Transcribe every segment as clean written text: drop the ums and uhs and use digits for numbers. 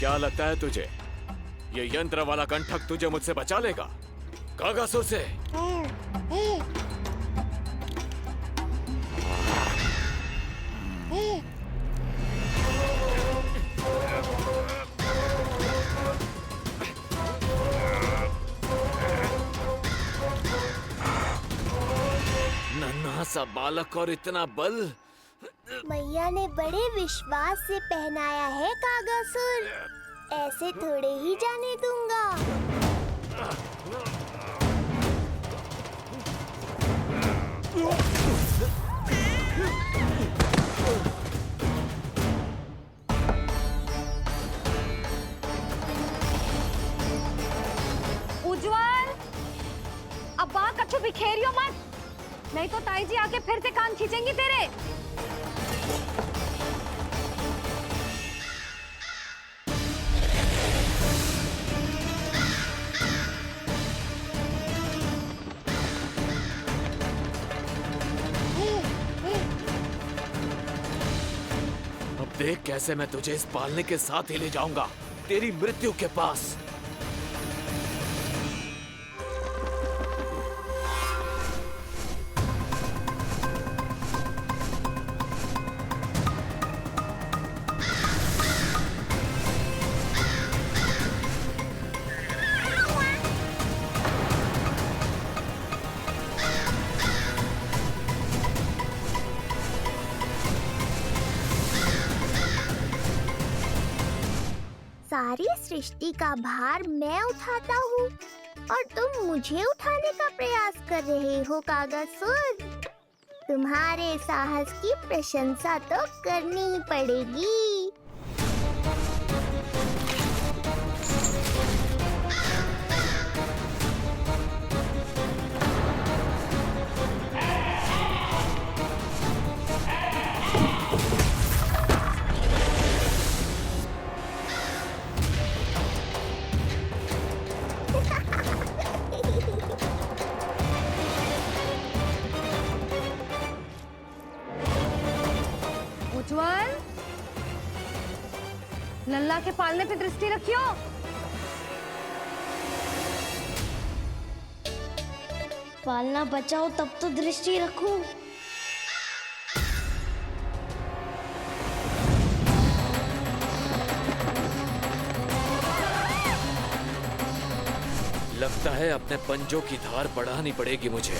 क्या लगता है तुझे ये यंत्र वाला कंठक तुझे मुझसे बचा लेगा कागासुर से? नन्हा सा बालक और इतना बल। मैया ने बड़े विश्वास से पहनाया है कागासुर, ऐसे थोड़े ही जाने दूंगा। उज्जवल, अब बात कच्चू बिखेरियो मत, नहीं तो ताई जी आके फिर से कान खींचेंगी तेरे। अब देख कैसे मैं तुझे इस पालने के साथ ही ले जाऊंगा तेरी मृत्यु के पास। सारी सृष्टि का भार मैं उठाता हूँ और तुम मुझे उठाने का प्रयास कर रहे हो कागासुर। तुम्हारे साहस की प्रशंसा तो करनी ही पड़ेगी। उज्जवल, लल्ला के पालने पे दृष्टि रखियो। पालना बचाओ तब तो दृष्टि रखूं। लगता है अपने पंजों की धार बढ़ानी पड़ेगी मुझे।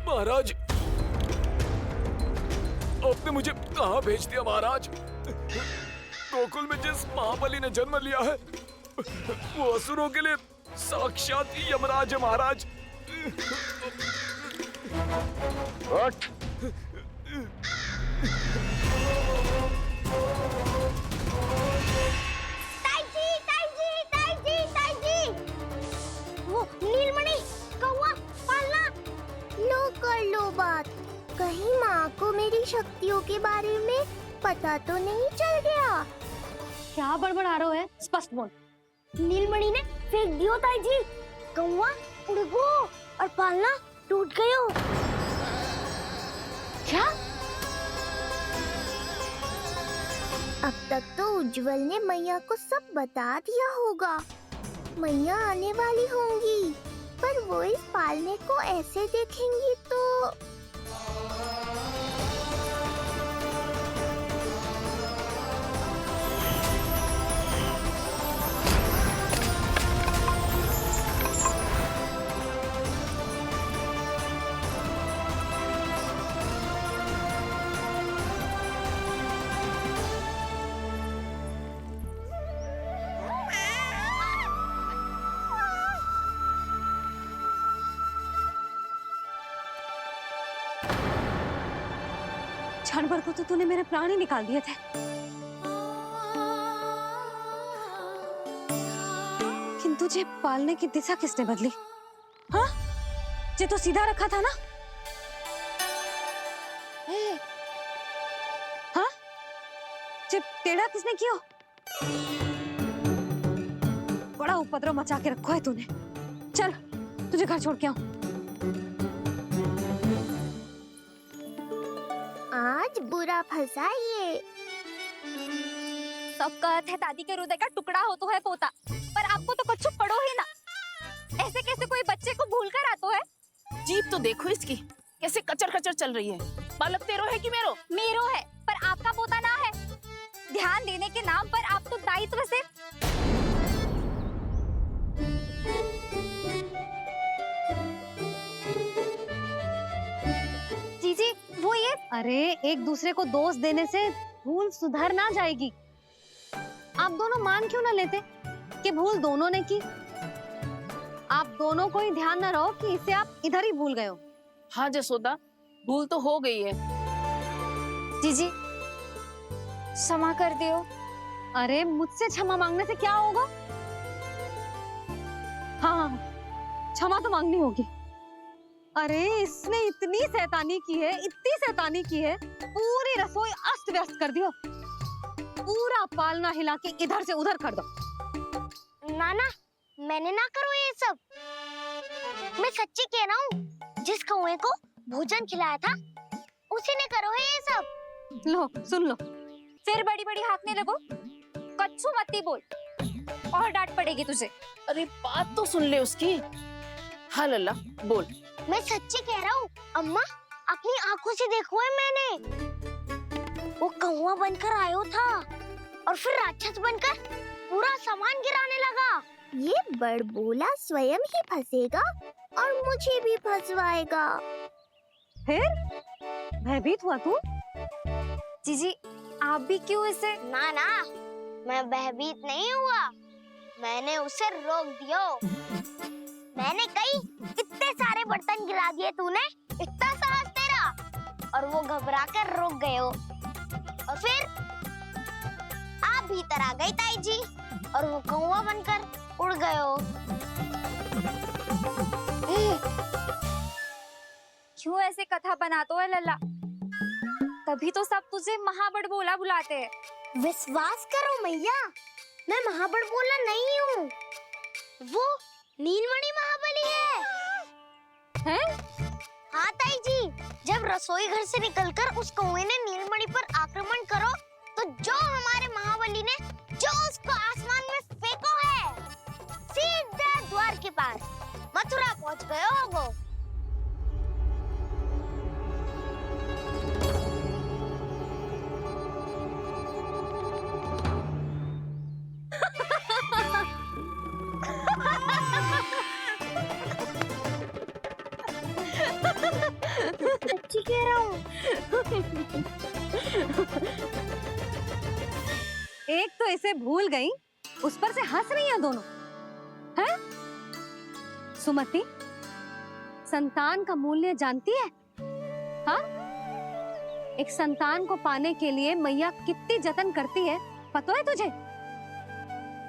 महाराज, आपने मुझे कहाँ भेज दिया महाराज? गोकुल में जिस महाबली ने जन्म लिया है वो असुरों के लिए साक्षात यमराज है महाराज। वो नीलमणि, कौवा, पालना, लो कर लो बात। कहीं माँ को मेरी शक्तियों के बारे में पता तो नहीं चल गया? क्या बड़बड़ा रहे हो है? स्पष्ट बोल। नीलमणि ने फेंक दियो ताई जी। कौवा उड़ गयो और पालना टूट गयो। क्या? अब तक तो उज्जवल ने मैया को सब बता दिया होगा। मैया आने वाली होंगी, पर वो इस पालने को ऐसे देखेंगी तो क्षण भर को तो तूने मेरे प्राण ही निकाल दिए थे। तुझे पालने की दिशा किसने बदली? हाँ, जे तो सीधा रखा था ना? हाँ, जे टेढ़ा किसने किया? बड़ा उपद्रव मचा के रखा है तूने। चल, तुझे घर छोड़ के आऊं। आज बुरा फंसा ये। सब कहते हैं दादी के हृदय का टुकड़ा हो तो है पोता, पर आपको तो कुछ पड़ो ही ना। ऐसे कैसे कोई बच्चे को भूल कर आतो है? जीप तो देखो इसकी, कैसे कचर कचर चल रही है। बालक तेरो है कि मेरो? मेरो है, पर आपका पोता ना है। ध्यान देने के नाम पर आप तो दायित्व से जीजी वो ये अरे एक दूसरे को दोष देने से भूल सुधर ना जाएगी। आप दोनों मान क्यों ना लेते कि भूल दोनों ने की? आप दोनों को ही ध्यान न रहो कि इसे आप इधर ही भूल गए हो। हाँ जसोदा, भूल तो हो गई है। जीजी क्षमा कर दियो। अरे मुझसे क्षमा मांगने से क्या होगा? हाँ, क्षमा तो मांगनी होगी। अरे इसने इतनी शैतानी की है, इतनी शैतानी की है, पूरी रसोई अस्त व्यस्त कर दियो। पूरा पालना हिला के इधर से उधर कर दो। नाना, मैंने ना करो ये सब। मैं सच्ची कह रहा हूँ, जिस कौवे को भोजन खिलाया था उसी ने करो है ये सब। लो सुन लो। फिर बड़ी बड़ी हाँकने लगो। कच्छू मत बोल, और डांट पड़ेगी तुझे। अरे बात तो सुन ले उसकी। हाँ लल्ला बोल। मैं सच्ची कह रहा हूँ अम्मा, अपनी आंखों से देखो है मैंने। वो कौवा बनकर आयो था और फिर राक्षस बनकर पूरा सामान गिराने लगा। ये बड़बोला स्वयं ही फंसेगा और मुझे भी फंसवाएगा। फिर भयभीत हुआ तू? जीजी आप भी क्यों इसे? ना ना, मैं भयभीत नहीं हुआ, मैंने उसे रोक दिया। मैंने कही इतने सारे बर्तन गिरा दिए तूने, इतना साहस तेरा, और वो घबरा कर रुक गए हो। और फिर आप भीतर आ गई ताई जी और वो कौवा बनकर उड़ गए हो। क्यों ऐसे कथा बनाते हो लल्ला? तभी तो सब तुझे महाबड़बोला बुलाते हैं। विश्वास करो मैया, मैं महाबड़बोला नहीं हूँ, वो नीलमणि महाबली है। हैं? हाँ ताई जी, जब रसोई घर से निकलकर उस कौवे ने नीलमणि पर आक्रमण करो, तो जो हमारे महाबली ने जो उसको आसमान में फेंको है, सीधा द्वार के पास मथुरा पहुंच गए होगो। सच्ची कह रहा हूँ। एक तो इसे भूल गई, उस पर से हंस रही हैं दोनों। हैं? सुमति, संतान का मूल्य जानती है? हाँ? एक संतान को पाने के लिए मैया कितनी जतन करती है, पता है तुझे?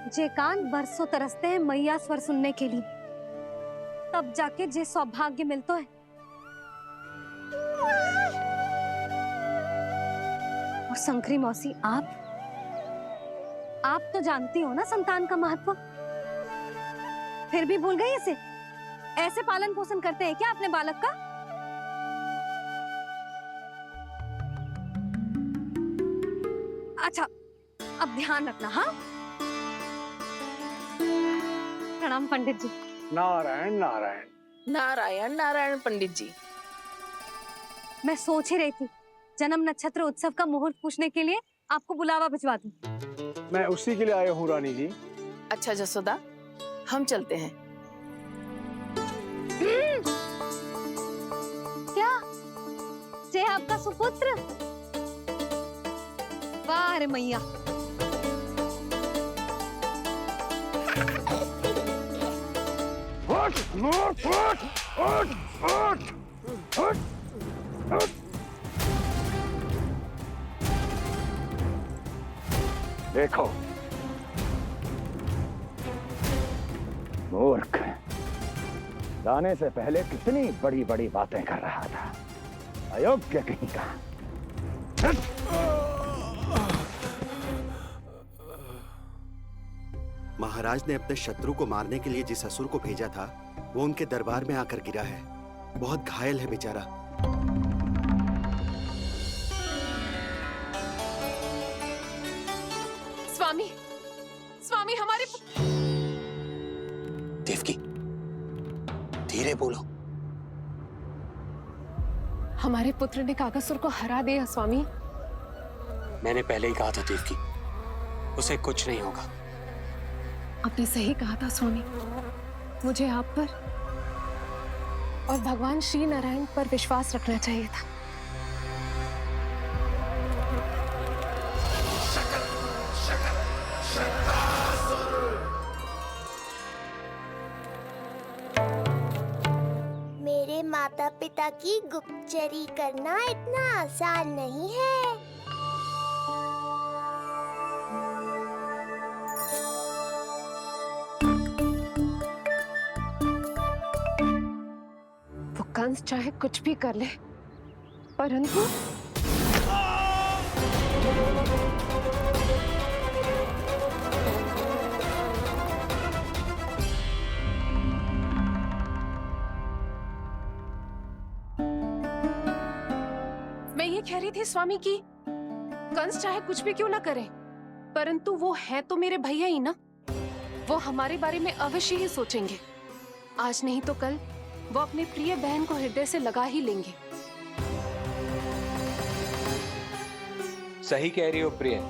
जे कान बरसों तरसते हैं मैया स्वर सुनने के लिए, तब जाके जे सौभाग्य मिलता है। और शंकरी मौसी, आप तो जानती हो ना संतान का महत्व, फिर भी भूल गई इसे? ऐसे पालन पोषण करते हैं क्या अपने बालक का? अच्छा, अब ध्यान रखना। हाँ, प्रणाम पंडित जी। नारायण नारायण। नारायण नारायण पंडित जी। मैं सोच ही रही थी जन्म नक्षत्र उत्सव का मुहूर्त पूछने के लिए आपको बुलावा भिजवा दूं। मैं उसी के लिए आया हूँ रानी जी। अच्छा जसोदा, हम चलते हैं। क्या जे आपका सुपुत्र? वाह रे मैया। उठ, उठ, उठ, उठ, उठ, उठ, उठ। देखो, मूर्ख, जाने से पहले कितनी बड़ी बड़ी बातें कर रहा था, अयोग्य कहीं का। महाराज ने अपने शत्रु को मारने के लिए जिस असुर को भेजा था वो उनके दरबार में आकर गिरा है। बहुत घायल है बेचारा। स्वामी, स्वामी हमारे देवकी, धीरे बोलो। हमारे पुत्र ने कागासुर को हरा दिया स्वामी। मैंने पहले ही कहा था देवकी, उसे कुछ नहीं होगा। आपने सही कहा था स्वामी। मुझे आप पर और भगवान श्री नारायण पर विश्वास रखना चाहिए था। मेरे माता पिता की गुप्तचरी करना इतना आसान नहीं है। वो कंस चाहे कुछ भी कर ले, परंतु मैं ये कह रही थी स्वामी कि कंस चाहे कुछ भी क्यों ना करे, परंतु वो है तो मेरे भैया ही ना। वो हमारे बारे में अवश्य ही सोचेंगे। आज नहीं तो कल वो अपनी प्रिय बहन को हृदय से लगा ही लेंगे। सही कह रही हो प्रिय।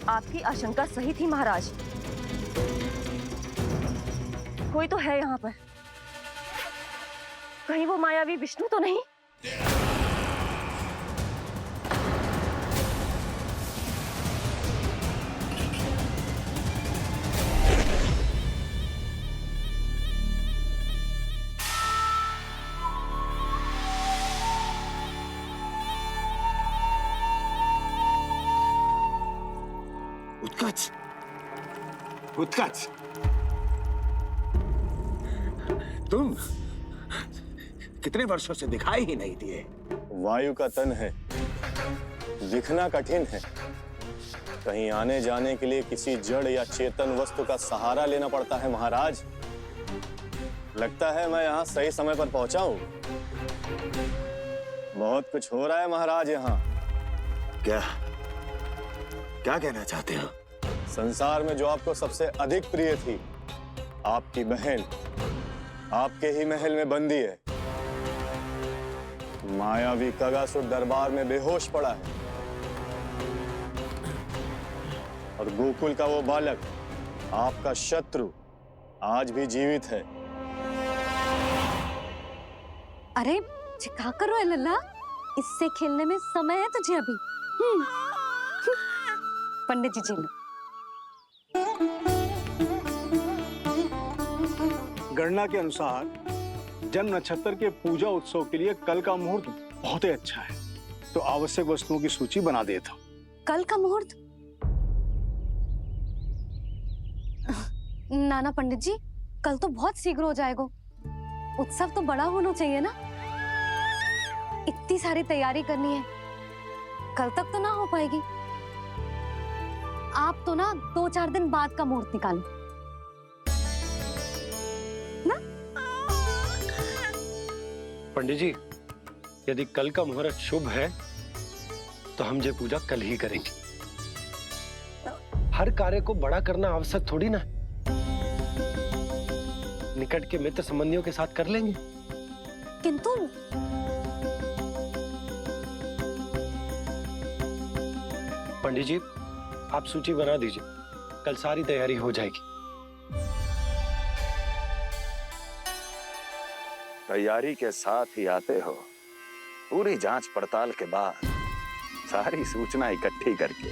आपकी आशंका सही थी महाराज। कोई तो है यहाँ पर। कहीं वो मायावी विष्णु तो नहीं? उत्कच, उत्कच, तुम कितने वर्षों से दिखाई ही नहीं दिए। वायु का तन है, दिखना कठिन है। कहीं आने जाने के लिए किसी जड़ या चेतन वस्तु का सहारा लेना पड़ता है महाराज। लगता है मैं यहाँ सही समय पर पहुंचा हूँ। बहुत कुछ हो रहा है महाराज यहाँ। क्या क्या कहना चाहते हो? संसार में जो आपको सबसे अधिक प्रिय थी, आपकी बहन, आपके ही महल में बंदी है। मायावी कागासुर दरबार में बेहोश पड़ा है और गोकुल का वो बालक, आपका शत्रु, आज भी जीवित है। अरे चिका करो लल्ला, इससे खेलने में समय है तुझे अभी। पंडित जी लो। गणना के अनुसार जन्म नक्षत्र के पूजा उत्सव के लिए कल का मुहूर्त बहुत ही अच्छा है, तो आवश्यक वस्तुओं की सूची बना देता हूँ। कल का मुहूर्त? नाना पंडित जी, कल तो बहुत शीघ्र हो जाएगा। उत्सव तो बड़ा होना चाहिए ना। इतनी सारी तैयारी करनी है, कल तक तो ना हो पाएगी। आप तो ना 2-4 दिन बाद का मुहूर्त निकालो ना। पंडित जी, यदि कल का मुहूर्त शुभ है तो हम ये पूजा कल ही करेंगे। हर कार्य को बड़ा करना आवश्यक थोड़ी ना। निकट के मित्र संबंधियों के साथ कर लेंगे। किंतु पंडित जी, आप सूची बना दीजिए, कल सारी तैयारी हो जाएगी। तैयारी के साथ ही आते हो, पूरी जांच पड़ताल के बाद सारी सूचना इकट्ठी करके।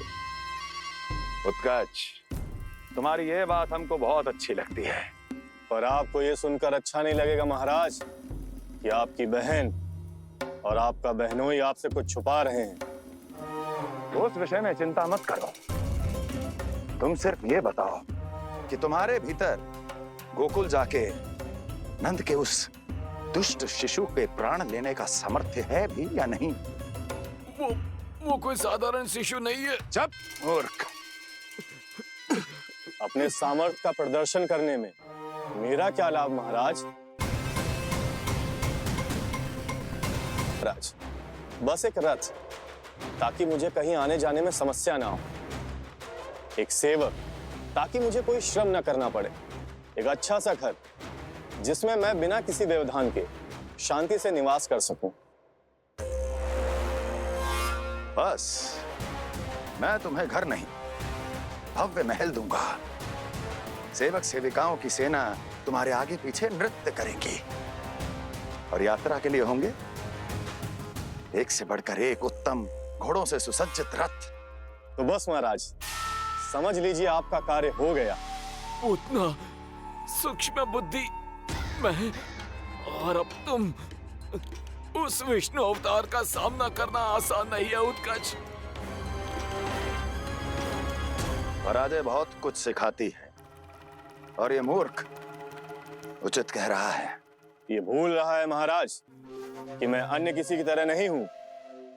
उत्कर्ष, तुम्हारी ये बात हमको बहुत अच्छी लगती है। पर आपको ये सुनकर अच्छा नहीं लगेगा महाराज कि आपकी बहन और आपका बहनोई आपसे कुछ छुपा रहे हैं। उस विषय में चिंता मत करो, तुम सिर्फ ये बताओ कि तुम्हारे भीतर गोकुल जाके नंद के उस दुष्ट शिशु के प्राण लेने का सामर्थ्य है भी या नहीं? वो कोई साधारण शिशु नहीं है। चुप मूर्ख। अपने सामर्थ्य का प्रदर्शन करने में मेरा क्या लाभ महाराज? महाराज, बस एक रथ, ताकि मुझे कहीं आने जाने में समस्या ना हो। एक सेवक, ताकि मुझे कोई श्रम न करना पड़े। एक अच्छा सा घर, जिसमें मैं बिना किसी व्यवधान के शांति से निवास कर सकूं। बस, मैं तुम्हें घर नहीं, भव्य महल दूंगा। सेवक सेविकाओं की सेना तुम्हारे आगे पीछे नृत्य करेंगी और यात्रा के लिए होंगे एक से बढ़कर एक उत्तम घोड़ों से सुसज्जित रथ। तो बस महाराज, समझ लीजिए आपका कार्य हो गया। उतना सूक्ष्म बुद्धि मैं, और अब तुम, उस विष्णु अवतार का सामना करना आसान नहीं है उत्कर्ष। पराजय बहुत कुछ सिखाती है और ये मूर्ख उचित कह रहा है। ये भूल रहा है महाराज कि मैं अन्य किसी की तरह नहीं हूं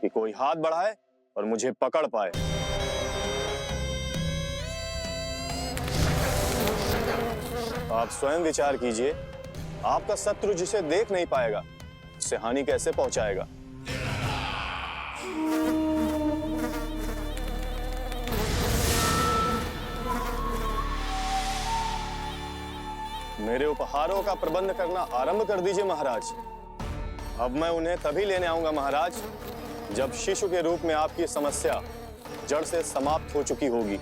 कि कोई हाथ बढ़ाए और मुझे पकड़ पाए। आप स्वयं विचार कीजिए, आपका शत्रु जिसे देख नहीं पाएगा उससे हानि कैसे पहुंचाएगा? मेरे उपहारों का प्रबंध करना आरंभ कर दीजिए महाराज। अब मैं उन्हें तभी लेने आऊंगा महाराज, जब शिशु के रूप में आपकी समस्या जड़ से समाप्त हो चुकी होगी।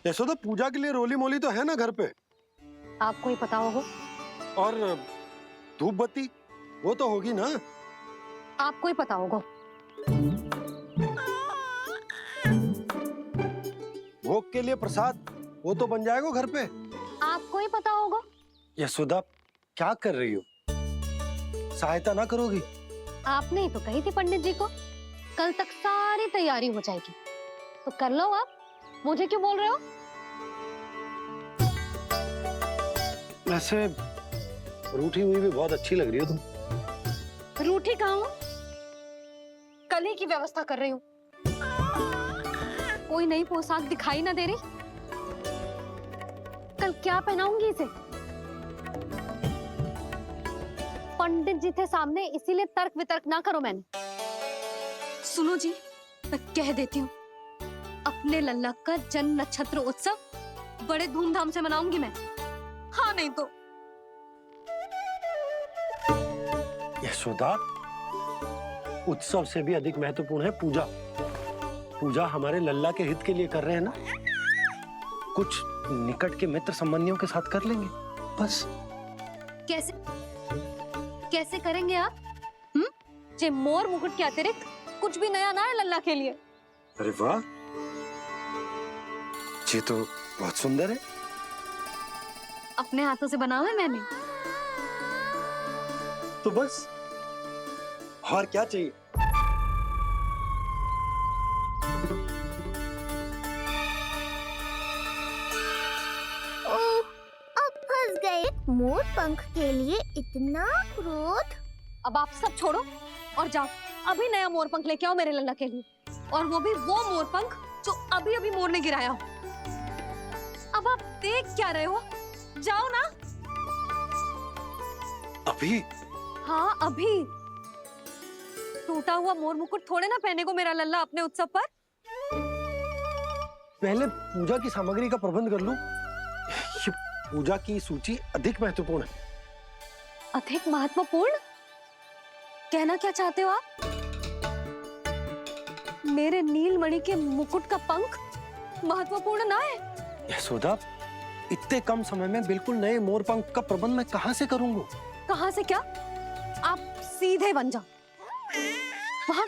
यशोदा, पूजा के लिए रोली मोली तो है ना घर पे? आपको ही पता होगा। और धूप बत्ती वो तो होगी ना? आपको ही पता होगा। भोग के लिए प्रसाद वो तो बन जाएगा घर पे। आपको ही पता होगा। यशोदा, क्या कर रही हो? सहायता ना करोगी? आपने ही तो कही थी पंडित जी को, कल तक सारी तैयारी हो जाएगी, तो कर लो आप। मुझे क्यों बोल रहे हो? वैसे रूठी हुई भी बहुत अच्छी लग रही हो तुम। रूठी कहाँ हूँ? कल ही की व्यवस्था कर रही हूँ। कोई नई पोशाक दिखाई ना दे रही? कल क्या पहनाऊंगी इसे? पंडित जी थे सामने, इसीलिए तर्क वितर्क ना करो। मैंने सुनो जी, मैं कह देती हूँ, अपने लल्ला का जन्म नक्षत्र उत्सव बड़े धूमधाम से मनाऊंगी मैं। हाँ नहीं तो। यशोदा, उत्सव से भी अधिक महत्वपूर्ण है पूजा। पूजा हमारे लल्ला के हित के लिए कर रहे हैं ना, कुछ निकट के मित्र संबंधियों के साथ कर लेंगे बस। कैसे कैसे करेंगे आप? जे मोर मुकुट के अतिरिक्त कुछ भी नया ना है लल्ला के लिए। अरे वाह, ये तो बहुत सुंदर है। अपने हाथों से बनाया है मैंने। तो बस, और क्या चाहिए? फंस गए। मोर पंख के लिए इतना क्रोध। अब आप सब छोड़ो और जाओ, अभी नया मोर पंख लेके आओ मेरे लल्ला के लिए, और वो भी वो मोर पंख जो अभी अभी मोर ने गिराया हो। अब आप देख क्या रहे हो? जाओ ना। अभी? हाँ अभी। टूटा हुआ मोर मुकुट थोड़े ना पहने को मेरा लल्ला अपने उत्सव पर। पहले पूजा की सामग्री का प्रबंध कर लूं। ये पूजा की सूची अधिक महत्वपूर्ण है। अधिक महत्वपूर्ण? कहना क्या चाहते हो आप? मेरे नीलमणि के मुकुट का पंख महत्वपूर्ण ना है? यशोदा, इतने कम समय में बिल्कुल नए मोर पंख का प्रबंध मैं कहां से करूंगा? कहां से क्या? आप सीधे बन जाओ। वहां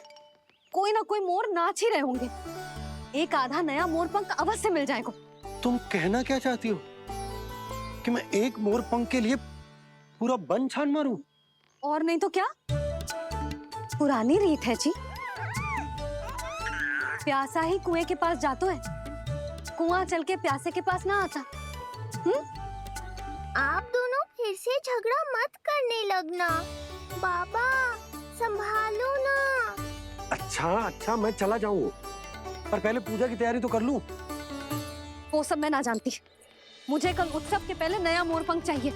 कोई ना कोई मोर नाच ही रहे होंगे। एक आधा नया मोर पंख अवश्य मिल जाएगा। तुम कहना क्या चाहती हो कि मैं एक मोर पंख के लिए पूरा वन छान मारूं? और नहीं तो क्या? पुरानी रीत है जी। प्यासा ही कुएं के पास जातो है, कुआं चल के प्यासे के पास ना आता। आप दोनों फिर से झगड़ा मत करने लगना। बाबा संभालो ना। अच्छा मैं चला जाऊंगा, पर पहले पूजा की तैयारी तो कर लूं। वो सब मैं ना जानती। मुझे कल उत्सव के पहले नया मोरपंख चाहिए।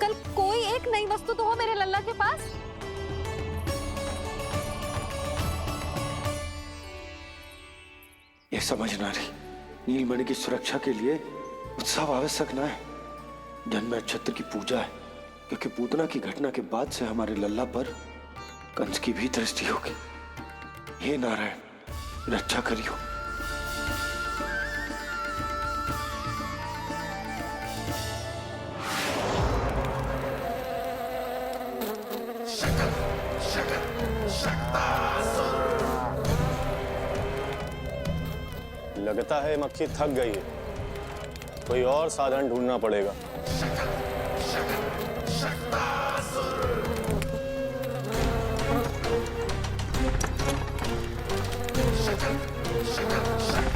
कल कोई एक नई वस्तु तो हो मेरे लल्ला के पास। ये समझ ना रही, नीलमणि की सुरक्षा के लिए उत्सव आवश्यक ना है, जन्म नक्षत्र की पूजा है, क्योंकि पूतना की घटना के बाद से हमारे लल्ला पर कंस की भी दृष्टि होगी। हे नारायण, रक्षा करियो। लगता है मक्खी थक गई है, कोई और साधन ढूंढना पड़ेगा। शक